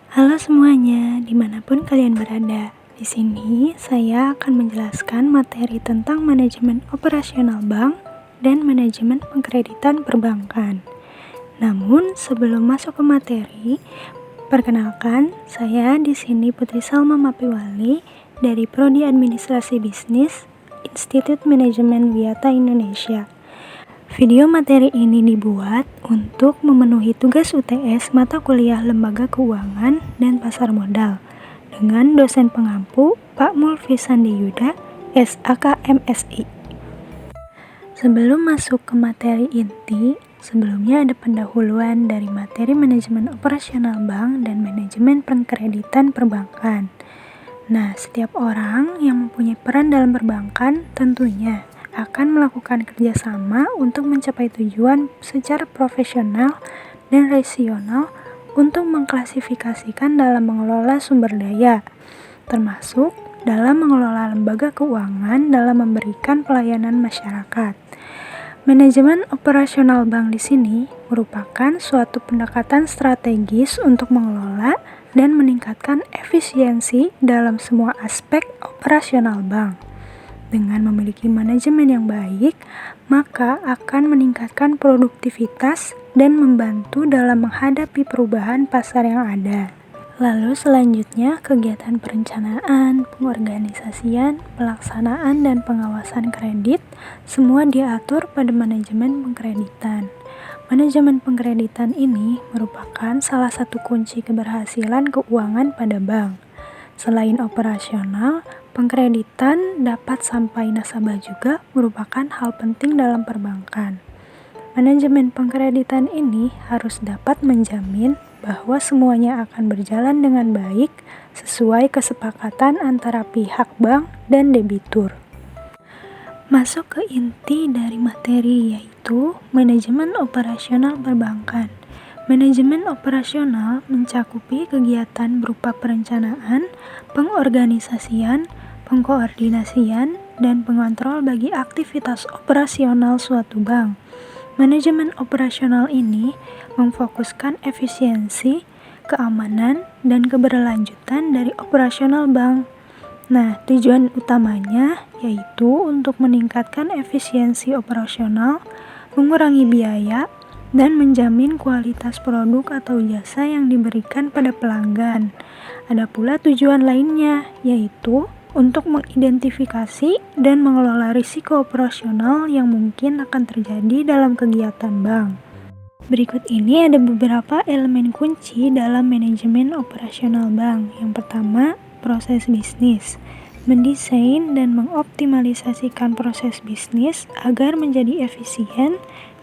Halo semuanya, dimanapun kalian berada. Di sini saya akan menjelaskan materi tentang manajemen operasional bank dan manajemen pengkreditan perbankan. Namun sebelum masuk ke materi, perkenalkan saya di sini Putri Salma Mapiwali dari Prodi Administrasi Bisnis Institut Manajemen Wiata Indonesia. Video materi ini dibuat untuk memenuhi tugas UTS mata kuliah Lembaga Keuangan dan Pasar Modal dengan dosen pengampu Pak Mulfi Sandiyuda, SAK MSI. Sebelum masuk ke materi inti, sebelumnya ada pendahuluan dari materi manajemen operasional bank dan manajemen pengkreditan perbankan. Nah, setiap orang yang mempunyai peran dalam perbankan tentunya akan melakukan kerjasama untuk mencapai tujuan secara profesional dan rasional untuk mengklasifikasikan dalam mengelola sumber daya, termasuk dalam mengelola lembaga keuangan dalam memberikan pelayanan masyarakat. Manajemen operasional bank di sini merupakan suatu pendekatan strategis untuk mengelola dan meningkatkan efisiensi dalam semua aspek operasional bank. Dengan memiliki manajemen yang baik, maka akan meningkatkan produktivitas dan membantu dalam menghadapi perubahan pasar yang ada. Lalu selanjutnya kegiatan perencanaan, pengorganisasian, pelaksanaan, dan pengawasan kredit semua diatur pada manajemen pengkreditan. Manajemen pengkreditan ini merupakan salah satu kunci keberhasilan keuangan pada bank. Selain operasional, pengkreditan dapat sampai nasabah juga merupakan hal penting dalam perbankan. Manajemen pengkreditan ini harus dapat menjamin bahwa semuanya akan berjalan dengan baik sesuai kesepakatan antara pihak bank dan debitur. Masuk ke inti dari materi yaitu manajemen operasional perbankan. Manajemen operasional mencakupi kegiatan berupa perencanaan, pengorganisasian, pengkoordinasian, dan pengontrol bagi aktivitas operasional suatu bank. Manajemen operasional ini memfokuskan efisiensi, keamanan, dan keberlanjutan dari operasional bank. Nah, tujuan utamanya yaitu untuk meningkatkan efisiensi operasional, mengurangi biaya, dan menjamin kualitas produk atau jasa yang diberikan pada pelanggan. Ada pula tujuan lainnya, yaitu untuk mengidentifikasi dan mengelola risiko operasional yang mungkin akan terjadi dalam kegiatan bank. Berikut ini ada beberapa elemen kunci dalam manajemen operasional bank. Yang pertama, proses bisnis. Mendesain dan mengoptimalisasikan proses bisnis agar menjadi efisien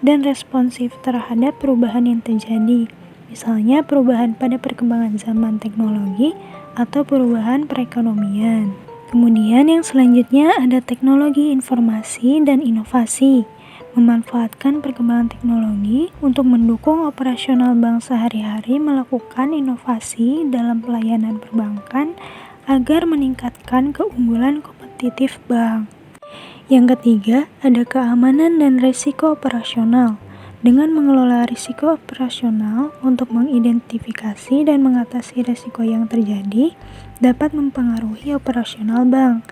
dan responsif terhadap perubahan yang terjadi, misalnya perubahan pada perkembangan zaman teknologi atau perubahan perekonomian. Kemudian yang selanjutnya ada teknologi informasi dan inovasi, memanfaatkan perkembangan teknologi untuk mendukung operasional bank sehari-hari melakukan inovasi dalam pelayanan perbankan agar meningkatkan keunggulan kompetitif bank. Yang ketiga, ada keamanan dan risiko operasional. Dengan mengelola risiko operasional untuk mengidentifikasi dan mengatasi risiko yang terjadi, dapat mempengaruhi operasional bank.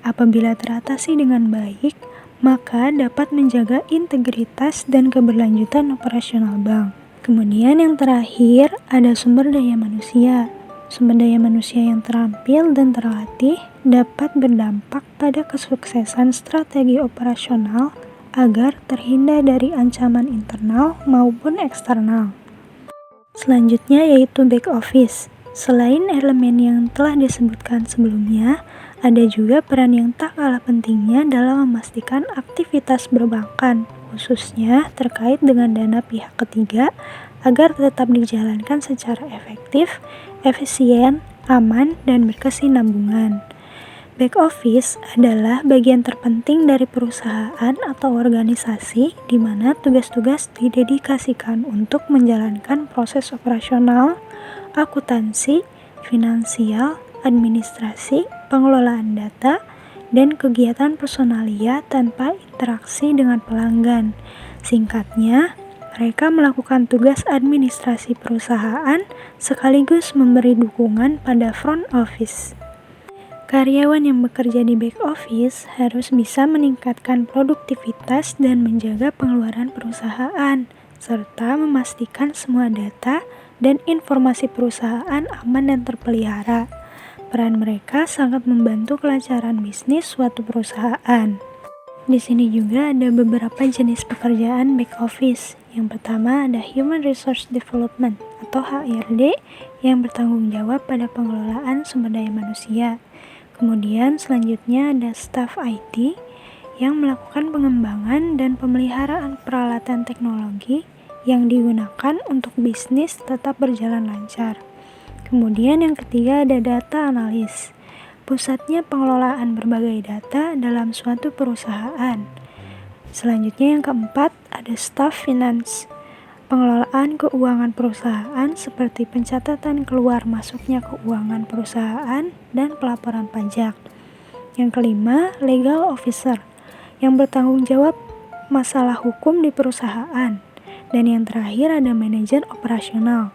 Apabila teratasi dengan baik, maka dapat menjaga integritas dan keberlanjutan operasional bank. Kemudian yang terakhir, ada sumber daya manusia. Sumber daya manusia yang terampil dan terlatih dapat berdampak pada kesuksesan strategi operasional agar terhindar dari ancaman internal maupun eksternal. Selanjutnya yaitu back office. Selain elemen yang telah disebutkan sebelumnya, ada juga peran yang tak kalah pentingnya dalam memastikan aktivitas perbankan, khususnya terkait dengan dana pihak ketiga, agar tetap dijalankan secara efektif, efisien, aman, dan berkesinambungan. Back office adalah bagian terpenting dari perusahaan atau organisasi di mana tugas-tugas didedikasikan untuk menjalankan proses operasional, akuntansi, finansial, administrasi, pengelolaan data, dan kegiatan personalia tanpa interaksi dengan pelanggan. Singkatnya, Mereka melakukan tugas administrasi perusahaan sekaligus memberi dukungan pada front office. Karyawan yang bekerja di back office harus bisa meningkatkan produktivitas dan menjaga pengeluaran perusahaan, serta memastikan semua data dan informasi perusahaan aman dan terpelihara. Peran mereka sangat membantu kelancaran bisnis suatu perusahaan. Di sini juga ada beberapa jenis pekerjaan back office. Yang pertama ada Human Resource Development atau HRD yang bertanggung jawab pada pengelolaan sumber daya manusia. Kemudian selanjutnya ada Staff IT yang melakukan pengembangan dan pemeliharaan peralatan teknologi yang digunakan untuk bisnis tetap berjalan lancar. Kemudian yang ketiga ada Data Analyst. Pusatnya pengelolaan berbagai data dalam suatu perusahaan. Selanjutnya yang keempat ada Staff Finance. Pengelolaan keuangan perusahaan seperti pencatatan keluar masuknya keuangan perusahaan dan pelaporan pajak. Yang kelima, Legal Officer yang bertanggung jawab masalah hukum di perusahaan. Dan yang terakhir ada Manajer Operasional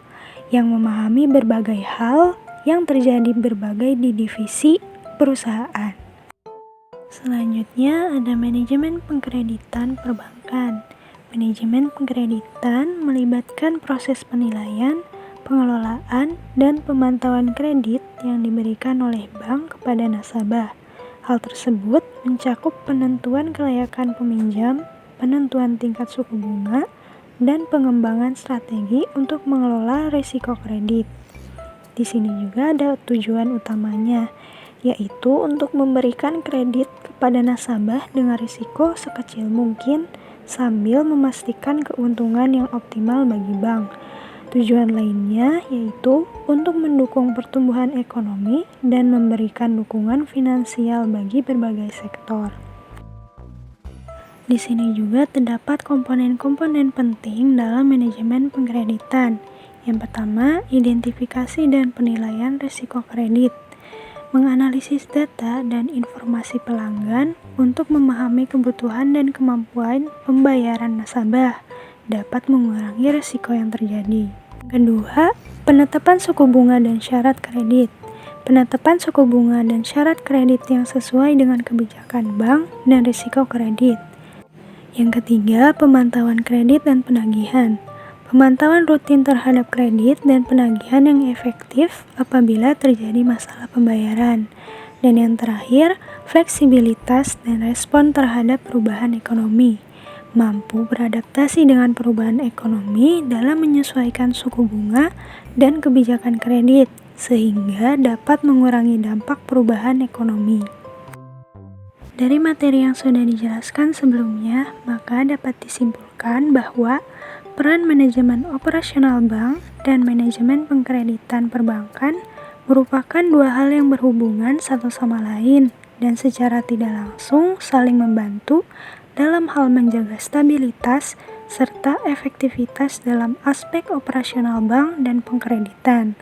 yang memahami berbagai hal yang terjadi berbagai di divisi perusahaan. Selanjutnya ada manajemen pengkreditan perbankan. Manajemen pengkreditan melibatkan proses penilaian, pengelolaan, dan pemantauan kredit yang diberikan oleh bank kepada nasabah. Hal tersebut mencakup penentuan kelayakan peminjam, penentuan tingkat suku bunga, dan pengembangan strategi untuk mengelola risiko kredit. Di sini juga ada tujuan utamanya, yaitu untuk memberikan kredit kepada nasabah dengan risiko sekecil mungkin sambil memastikan keuntungan yang optimal bagi bank. Tujuan lainnya yaitu untuk mendukung pertumbuhan ekonomi dan memberikan dukungan finansial bagi berbagai sektor. Di sini juga terdapat komponen-komponen penting dalam manajemen pengkreditan. Yang pertama, identifikasi dan penilaian risiko kredit. Menganalisis data dan informasi pelanggan untuk memahami kebutuhan dan kemampuan pembayaran nasabah dapat mengurangi risiko yang terjadi. Kedua, penetapan suku bunga dan syarat kredit. Penetapan suku bunga dan syarat kredit yang sesuai dengan kebijakan bank dan risiko kredit. Yang ketiga, pemantauan kredit dan penagihan. Pemantauan rutin terhadap kredit dan penagihan yang efektif apabila terjadi masalah pembayaran. Dan yang terakhir, fleksibilitas dan respon terhadap perubahan ekonomi. Mampu beradaptasi dengan perubahan ekonomi dalam menyesuaikan suku bunga dan kebijakan kredit, sehingga dapat mengurangi dampak perubahan ekonomi. Dari materi yang sudah dijelaskan sebelumnya, maka dapat disimpulkan bahwa peran manajemen operasional bank dan manajemen pengkreditan perbankan merupakan dua hal yang berhubungan satu sama lain dan secara tidak langsung saling membantu dalam hal menjaga stabilitas serta efektivitas dalam aspek operasional bank dan pengkreditan.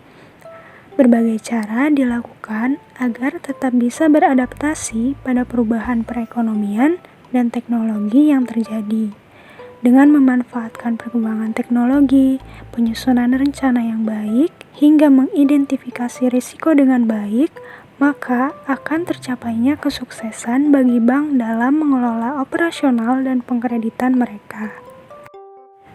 Berbagai cara dilakukan agar tetap bisa beradaptasi pada perubahan perekonomian dan teknologi yang terjadi. Dengan memanfaatkan perkembangan teknologi, penyusunan rencana yang baik, hingga mengidentifikasi risiko dengan baik, maka akan tercapainya kesuksesan bagi bank dalam mengelola operasional dan pengkreditan mereka.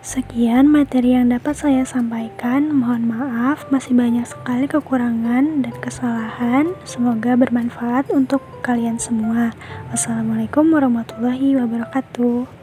Sekian materi yang dapat saya sampaikan. Mohon maaf, masih banyak sekali kekurangan dan kesalahan. Semoga bermanfaat untuk kalian semua. Wassalamualaikum warahmatullahi wabarakatuh.